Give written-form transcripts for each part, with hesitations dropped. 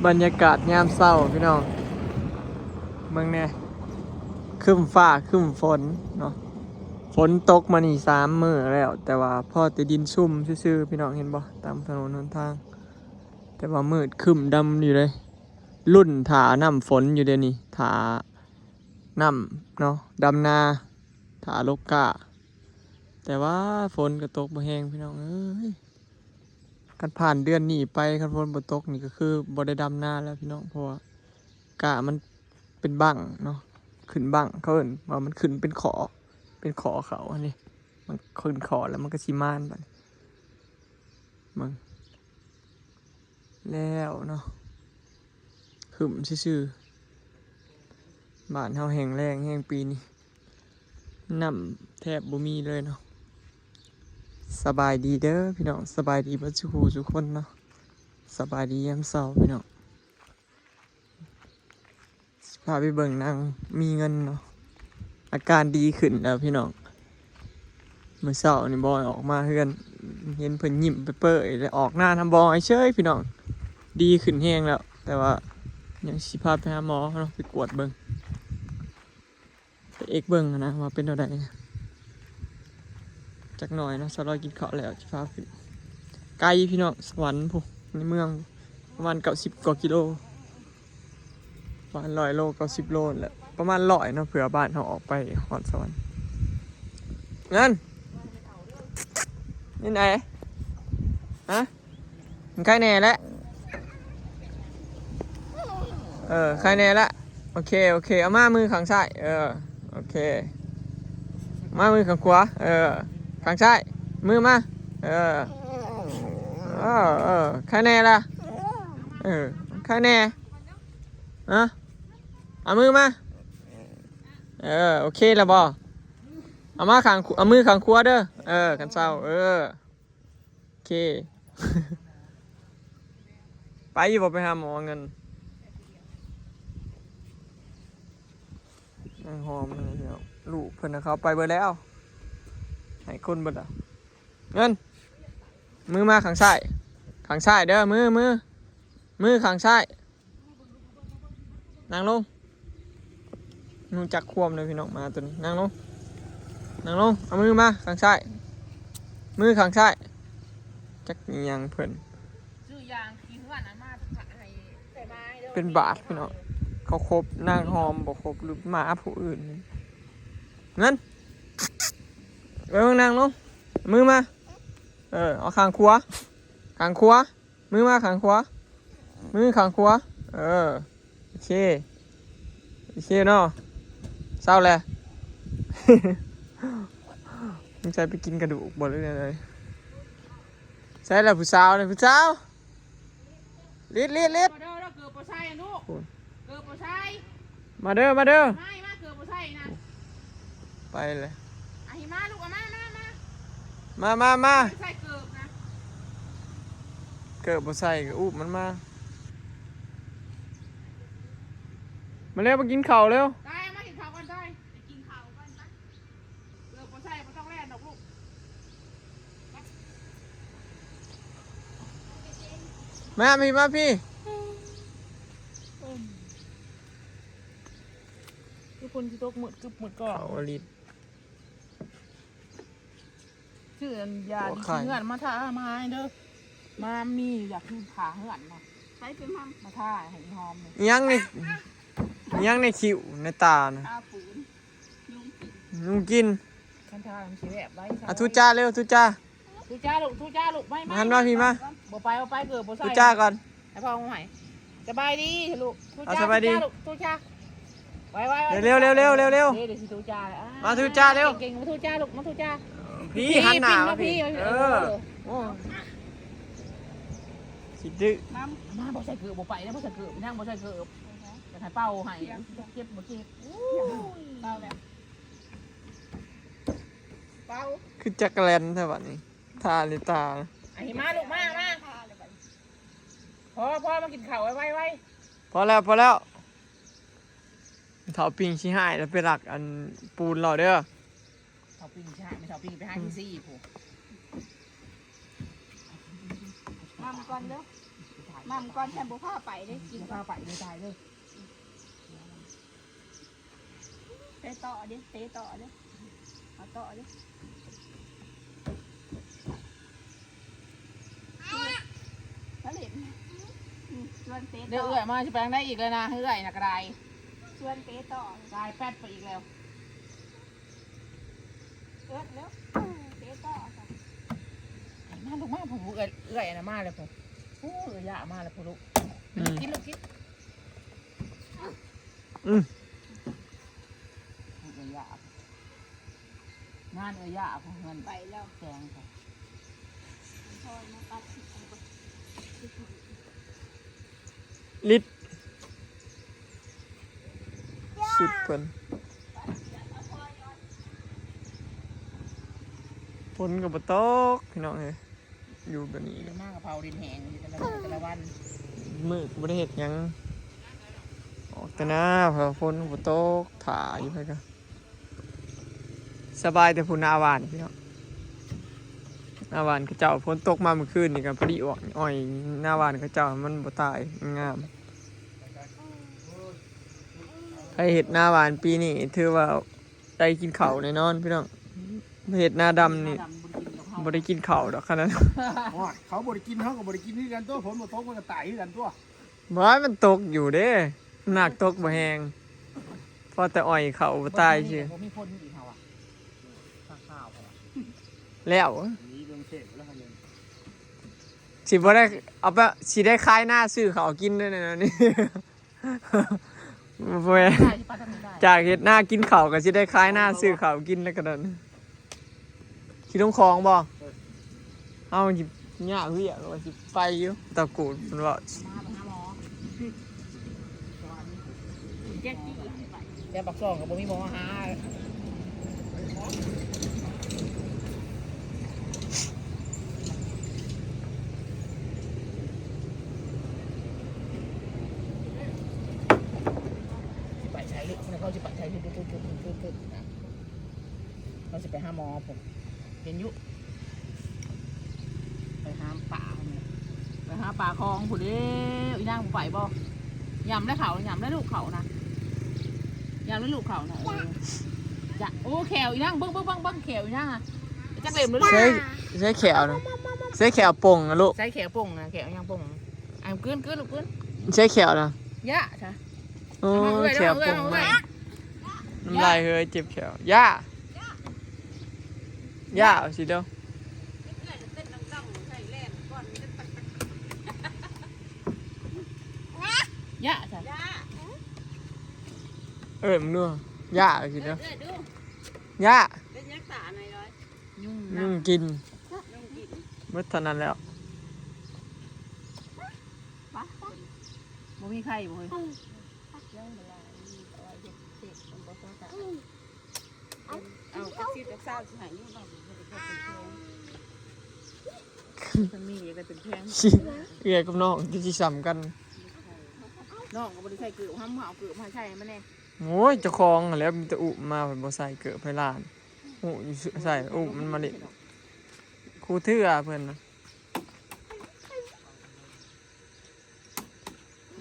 บรรยากาศยามเช้าพี่น้องเมืองเนี่ยครึ้มฟ้าครึ้มฝนเนาะฝนตกมานี่3 มื้อแล้วแต่ว่าพอแต่ดินชุ่มซื่อๆพี่น้องเห็นบ่ตามถนนหนทางแต่ว่ามืดครึ้มดำอยู่เลยรุ่นถาน้ำฝนอยู่เดี๋ยวนี้ถาน้ำเนาะดำนาถาลกกะแต่ว่าฝนก็ตกบ่แห้งพี่น้องเอ้ยกันผ่านเดือนนี้ไปคันฝนบ่ตกนี่ก็คือบ่ได้ดำนาแล้วพี่น้องเพราะว่ากะมันเป็นบังเนาะขึ้นบังเขาเอิ้นว่ามันขึ้นเป็นขอเขาอันนี้มันขึ้นขอแล้วมันก็สิมานบัดมึงแล้วเนาะหึมซื่อๆบ้านเฮาแห้งแล้งแห้งปีนี้น้ำแทบบ่มีเลยเนาะสบายดีเด้อพี่น้องสบายดีเบ่ทุกคนเนาะสบายดียามเช้าพี่น้องพาไปเบิ่งนางมีเงินเนาะอาการดีขึ้นแล้วพี่น้องเมื่อเช้านี่บอยออกมาเฮือนเห็นเพิ่นยิ้มเปื่อยๆแล้วออกหน้าทำบอยเฉยพี่น้องดีขึ้นแฮงแล้วแต่ว่ายังสิพาไปหาหมอเนาะไปกวดเบิ่งไปเอ็กเบิ่งนะว่าเป็นเท่าใดจักหน่อยเนาะสลอยกินข้าวแล้วสิพาขึ้นไกลพี่น้องสวรรค์พุในเมืองประมาณ90 กว่ากิโลประมาณ100 โล90 โลแหละประมาณ100เนาะเผื่อบ้านเขาออกไปฮอดสวรรค์งั้นนี่ไหนฮะมันใครแน่แล้วใครแน่ละโอเคเอามามือข้างซ้ายโอเคมามือข้างขวาข้างซ้ายมือมาใครแน่ละใครแน่เอามือมาโอเคแล้วบ่เอามาข้างเอามือข้างขวาเด้อกันเศร้าโอเค ไปอยู่บ่ไปหาหมอเงินนั่งหอมเลยเดี๋ยวลูกเพิ่นเขาไปเบิดแล้วให้คนเบิดอ่ะเงินมือมาข้างซ้ายเด้อมือข้างซ้ายนั่งลงนูจักควมเลยพี่น้องมาตัวนี้นั่งลงเอามือมาข้างซ้ายมือข้างซ้ายจักยังเพิ่นเป็นบาทพี่น้องเขาครบนางหอมบอกครบหรือหมาผู้อื่นเงินนั่งลงมือมาเอาข้างขวามือมาข้างขวามือข้างขวาโอเคเนาะเศร้าแล้ว มึงใจไปกินกระดูกบ่เลยใช่แล้วผู้สาวเลยผู้สาวลิดมาเด้อมาเกือบปใส่ลูกเกือบปใส่มาเด้อไม่มาเกือบปใส่นะไปเลยไอ้มาลูกมาใส่เกือบนะเกือบปใส่อุ๊บมันมาเร็วมากินข้าวเร็วได้มากินข้าวกันได้กินข้าวกันนะเกือบปใส่ไม่ต้องแล่นดอกลูกมาพี่ทุกคนที่ตกหมดก่อนเขาลิดชื่อยาดีเหือนมาท่ามาให้เด้อมามีอยากคือผ่าเหือนนะใช้เป็นมาท่าให้หอมยังในคิวในตานะลุงกินคันท่ามันสีแบบไว้ทุจ้าเร็วทุจ้าลูกไม่หันมาพี่มาบ่ไปเกิดบ่ใส่ทุจ้าก่อนไอ้พ่อของใหม่สบายดีลูกทุจ้าสบายดีทุจ้าไว้เร็วเดี๋ยวสิทุจ้ามาทุจ้าเร็วเก่งมาทุจ้าลูกมาทุจ้าพี่หันหน้ามาพี่สิดื้อมาบ่ใส่เกลือบ่ไปนะบ่ใส่เกลือนั่งบ่ใส่เกลือจะให้เป่าให้เจ็บบ่เจ็บเป่าแล้วเป่าคือจักรแลนใช่ป่ะนี่ทาลิตาไอ้มาลูกมาพอมากินข้าวไว้พอแล้วเถาปิงชี้หายแล้วไปหลักอันปูนเราเด้อเถาปิงชี้หายไม่เถาปิงไปหาที่ซี่ผู้ทำก่อนเด้อถ่าย มั่มก่อนแทนบุผ้าไปได้กิน พาไปเลยตายเลย เตะต่อดิเตะต่อดิเอาต่อดิผลิตชวนเตะ เดี๋ยว ต่อ เอื่อยมาจะแปลงได้อีกเลยนะเอื่อยนะกระได ชวนเตะต่อก ลายแป๊ดไปอีกแล้ว เอิ้นแล้วเตะต่อค่ะ มาลูกมาผมเอื่อยนะมาเลยผมโอ้เอื่อยยะมาเลยผมลูกกินลูกกินเอื่อยยะงานเอื่อยยะของเงิน ไปแล้ว แกงค่ะ พอมาตัด ลิตรสุดเพิ่นฝนก็บ่ตกพี่น้องเอ้ยอยู่แบบนี้ เยอะมากกะเพราดินแห้งอยู่แต่ละวัน มื้อก็บ่ได้เฮ็ดหยังออกแต่หน้าเพอฝนก็บ่ตกถ่าอยู่ไปก็สบายแต่ผู้หน้าหวานพี่น้องหน้าหวานเขาเจ้าฝนตกมาเมื่อคืนนี่ก็พอดีออกอ้อยหน้าหวานเขาเจ้ามันบ่ตายมันงามใครเฮ็ดหน้าหวานปีนี้ถือว่าได้กินข้าวแน่นอนพี่น้องเฮ็ดหน้าดำนี่บ่ได้กินข้าวดอกขนาดนั้น เขาบริกินเขากับบริกินนี่กันตัวผลมาตกมันก็ตายที่กันตัว บ่ให้มันตกอยู่เด้หนักตกบ่แฮงพอแต่อ้อยเขาบ่ตายซื่อ ผมมีพ่นอีกเขาอ่ะข้าวเขา แล้ว นี่เรื่องเทพแล้วกันเลย สิบ่ได้เอาไปสิได้ขายหน้าซื้อเขาวกินด้วยนะนี่ บ่แม่น ได้ที่ป้าทำไม่ได้ จากเฮ็ดหน้ากินข้าวก็สิได้ขายหน้าซื้อข้าวกินแล้วก็นั่นสิต้องของบ่เฮาสิยากเวียกว่าสิไปอยู่ตะกูดเพิ่นว่า มาไปหาหมอ แจ๊กกี้ แกปักซองกับบ่มีหมอหาไปใช้ลูกเขาจะไปใช้ลูกเขาจะไปหาหมอผมเห็นยุไปหาป่าไปหาป่าคลองผู้เด้อีนางผู้ไปบ่ยำได้เขายำได้ลูกเขานะยำได้ลูกเขานะจะโอ้แขวอีนางเบิ้งแขวอีนางอ่ะจักเล่มเลยลูก ใช้แขวนะใช้แขวป่งนะลูก ใช้แขวป่งนะแขวยังป่งอ่ะกลืนลูกกลืน ใช้แขวนะ ยะจ้ะ โอ้แขวป่ง เอา มา ไว้ น้ำลายเฮ้ยเจ็บแขวย่าเอาสิเด้อย ะจ้ะ มึงดูย่าเอาสิเด้อ ดู ย่า เป็นยักษ์ตาหน่อยเลย ยุ่ง นุ่งกิน นุ่งกิน เมื่อเท่านั้นแล้ว ปะ บ่มีใครบ่เฮ้ย เรื่องเวลาเอาเด็กเด็กมันบอกว่าจะเอากระซิบกระซาบสิหายยุ่งบ้างมันจะเป็นแพง มันมีอะไรเป็นแพง เอื้อยกับน้องที่สิซ้ำกัน น้องก็บ่ได้ใส่เกลือห้ามเอาเกลือมาใช่มันแน่ โอ้ยเจ้าของนั่นแหล้วมีแต่อุมาเพิ่นบ่ใส่เกลือไปร้านอุอยู่ใส่อุมันมาเล่นครูเทื่อเพิ่นน่ะ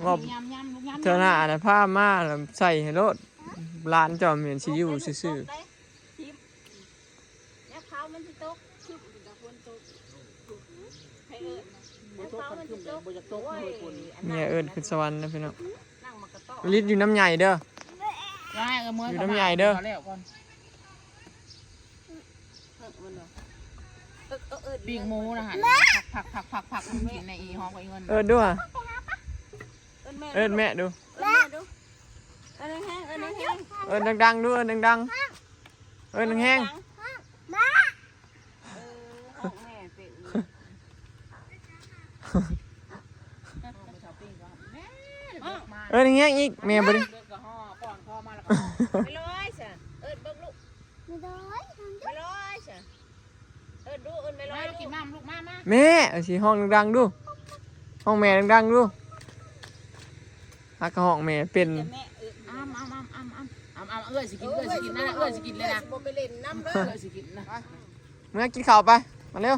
ว่า ยำลูกยำ เจ้าหน้าน่ะผ้ามาแล้วใส่ให้รถร้านเจ้าเหมือนสิอยู่ซื่อ แล้วเขามันจะตกชุบกับคนตกให้เอิญ บ่ตกกันขึ้นเลยบ่อยากตกเฮ้ยคน ๆเนี่ยเอิ้นขึ้นสวรรค์นะพี่น้อง นั่งมากระต้อ ลิดอยู่น้ำใหญ่เด้อ ได้เมื่อ อยู่น้ำใหญ่เด้อ แล้วก่อนปิ้งหมูนะฮะผักกินในอีห้องกับอีเงิน เอิ้นด้วย เอิ้นแม่ดู เอิญดูเอิญแห้งเอิญแห้ง เอิ้นดังๆดูเอิ้นดังๆเอิ้นแห้ง ห้องแม่เป็น เอิ้นแห้งอีกแม่บ่ได้ กระห่อป้อนคอมาแล้วก็ ไม่ร้อยสิเอิญเบิ้งลูกไม่ร้อยสิเอิญดูเอิญไม่ร้อย กินน้ำลูกมา แม่เอาสิห้องดังๆดูห้องแม่ดังๆดูฮักกับห้องแม่เป็น แม่เอิญ อ้ำเอ้ยสิกินนะเอ้ยสิกินเลยนะ บ่ไปเล่นน้ำเลย เอ้ยสิกินนะ เมื่อกินข้าวไปมาเร็ว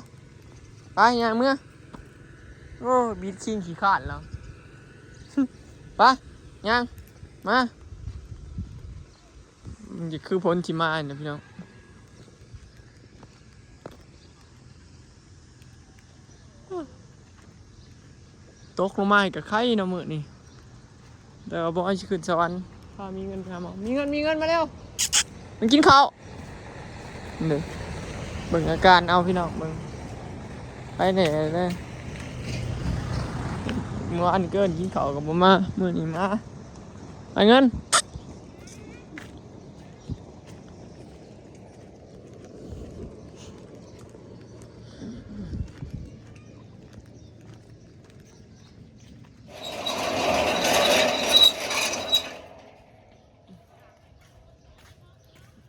ไปอย่างเมื่อ โอ้บีดคิงขี้ขาดแล้ว ไปยังมามันจะคือพ้นที่มาเนี่ยพี่น้องตกลงมากับไข่เนาะมื้อนี่แต่ว่าบ่ให้สิขึ้นสวรรค์พามีเงินไปหาหมอมีเงินมาแล้วมันกินข้าวนี่เบิ่งอาการเอาพี่น้องเบิ่งไปไหนเลยเมื่ออันเกินกินข้าวกับบ่มามื้อนี้มาไปเงิน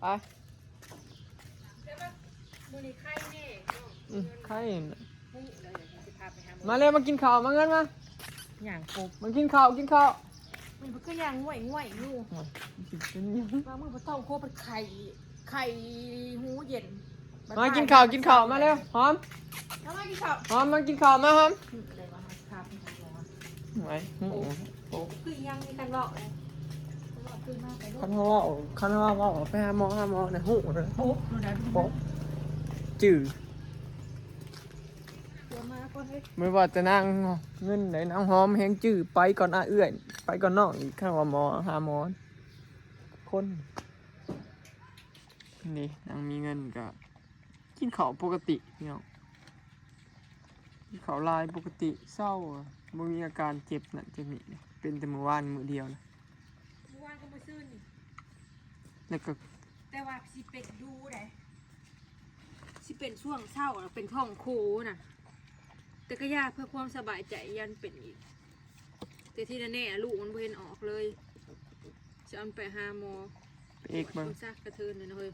ไป มื้อนี้ไข่แน่ ไข่ ฮู้เลยสิพาไปหาหมอ มาเลยมากินข้าวมาเงินมา ย่างกบ มากินข้าวมันก็ย่างง่วยๆอยู่ เป็นยัง บางมื้อบ่ต้องโคเป็นไข่หูเย็น มากินข้าวมาเร็วหอม เอามากินข้าว หอมมากินข้าวมาหอม อะไรวะพาไปหาหมอ ไหวโอ้ คือยังมีการบอกเลยบอกคือมากไปด้วย คันว่าไปหาหมอนะหูเลย โป๊ะดูนะ โป๊ะจืด เดี๋ยวมาก่อนเฮ้ย ไม่ว่าจะนั่งเงินไหนนั่งหอมแห้งจืดไปก่อนเอื้อยไปก่อนน้องอีกข้างว่าหมอหาหมอคนนี่นั่งมีเงินก็กินข้าวปกติพี่น้องกินข้าวลายปกติเศร้าบ่มีอาการเจ็บนั่นเจ็บนี่เป็นแต่มื้อวานมื้อเดียวนะ เมื่อวานก็มาซื้อนี่ แล้วก็ แต่ว่าสิเป็นดูได้สิเป็นช่วงเศร้าน่ะเป็นท้องโคน่ะแต่ก็ยากเพื่อความสบายใจยันเป็นอีกแต่ที่แน่ๆลูกมันบ่เห็นออกเลยจะเอาไปหาหมอ ไปเอกเบิ่ง ซากกระเทือนเลยนะเฮ้ย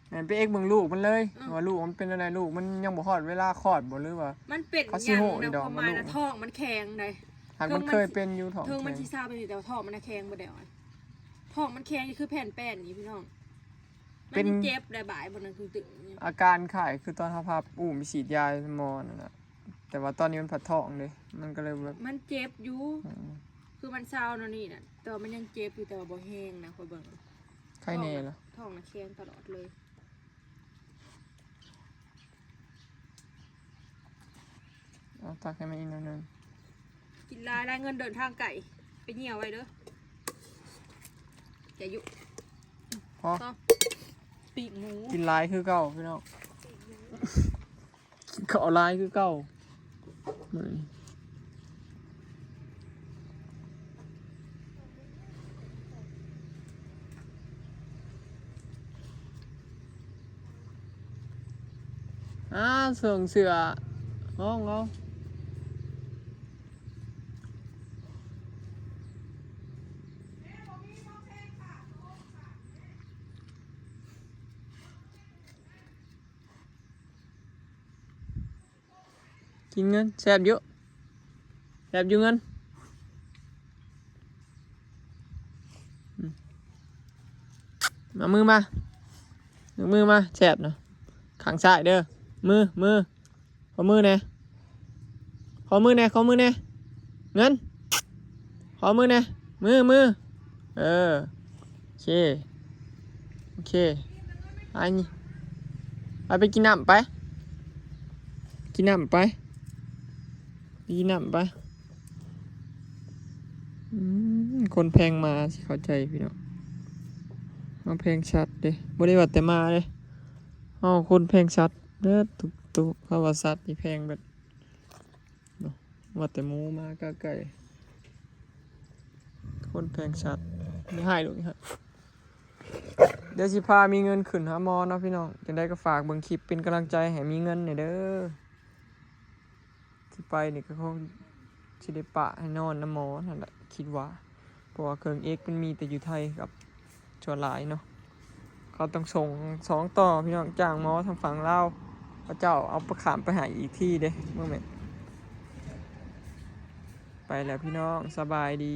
แม่นไปเอกเบิ่งลูกมันเลยว่าลูกมันเป็นอะไรลูกมันยังบ่ฮอดเวลาคลอดบ่หรือว่า มันเป็น เขา อ สิ ย่าง โหย นะ ดอก ประ มา มาณ ลูก นะท้องมันแข็งเลย หากมันเคยเป็นอยู่ท้อง เทิงมัน แข็ง ที่ซาไปนี่แต่ว่าท้องมันน่ะแข็งบ่ได้อ่ะท้องมันแข็งนี่คือแผ่นแป้นนี่พี่น้องมันยังเจ็บได้บ่ายบนนั้นคือตึงเนี่ย อาการไข้คือตอนเฮาพาไปฉีดยาหมอนั่นน่ะแต่ว่าตอนนี้มันผัดท้องเลยมันก็เลยแบบ มันเจ็บอยู่ อืม คือมันเศร้าเนาะนี่น่ะแต่ว่ามันยังเจ็บอยู่แต่ว่าบ่แห้งนะคอยเบิ่ง ไข้แน่ล่ะ ท้องน่ะแข็งตลอดเลย เอาตักให้มันอีกหน่อยหนึง กินลายเงินเดินทางไก่ไปเหี่ยวไว้เด้ออย่ายุ พอ ต่อปีกหมู กินหลายคือเก่าพี่น้องกินข้าวหลายคือเก่ามื้อนี้เสื่องเสือน้องเอากินเงินแซ่บเยอะแซ่บอยู่เงินมามือมายกมือมาแซ่บนะข้างซ้ายเด้อมือขอมือแน่ขอมือแน่เงินขอมือแน่มือโอเคไปนี่ไปกินน้ำไปกินน้ำไปคนแพงมาสิเข้าใจพี่น้องมาแพงชัดเด้บ่ได้ว่าแต่มาเด้คนแพงชัดเด้อตุกเพราะว่าสัตว์นี่แพงแบบว่าแต่หมูมาก็ไก่คนแพงชัดนี่ให้ลูกนี่ฮะเดี๋ยวสิพามีเงินขึ้นหาหมอเนาะพี่น้องจังได้ก็ฝากเบิ่งคลิปเป็นกำลังใจให้มีเงินหน่อยเด้อที่ไปนี่ก็คงสิได้ปะให้นอนน้ำหมอนั่นแหละคิดว่าเพราะว่าเครื่องเอ็กมันมีแต่อยู่ไทยกับชั่วหลายเนาะเขาต้องส่ง2 ต่อพี่น้องจ้างหมอทางฝั่งลาวพระเจ้าเอาประขามไปหาอีกที่เด้เมื่อไหร่ไปแล้วพี่น้องสบายดี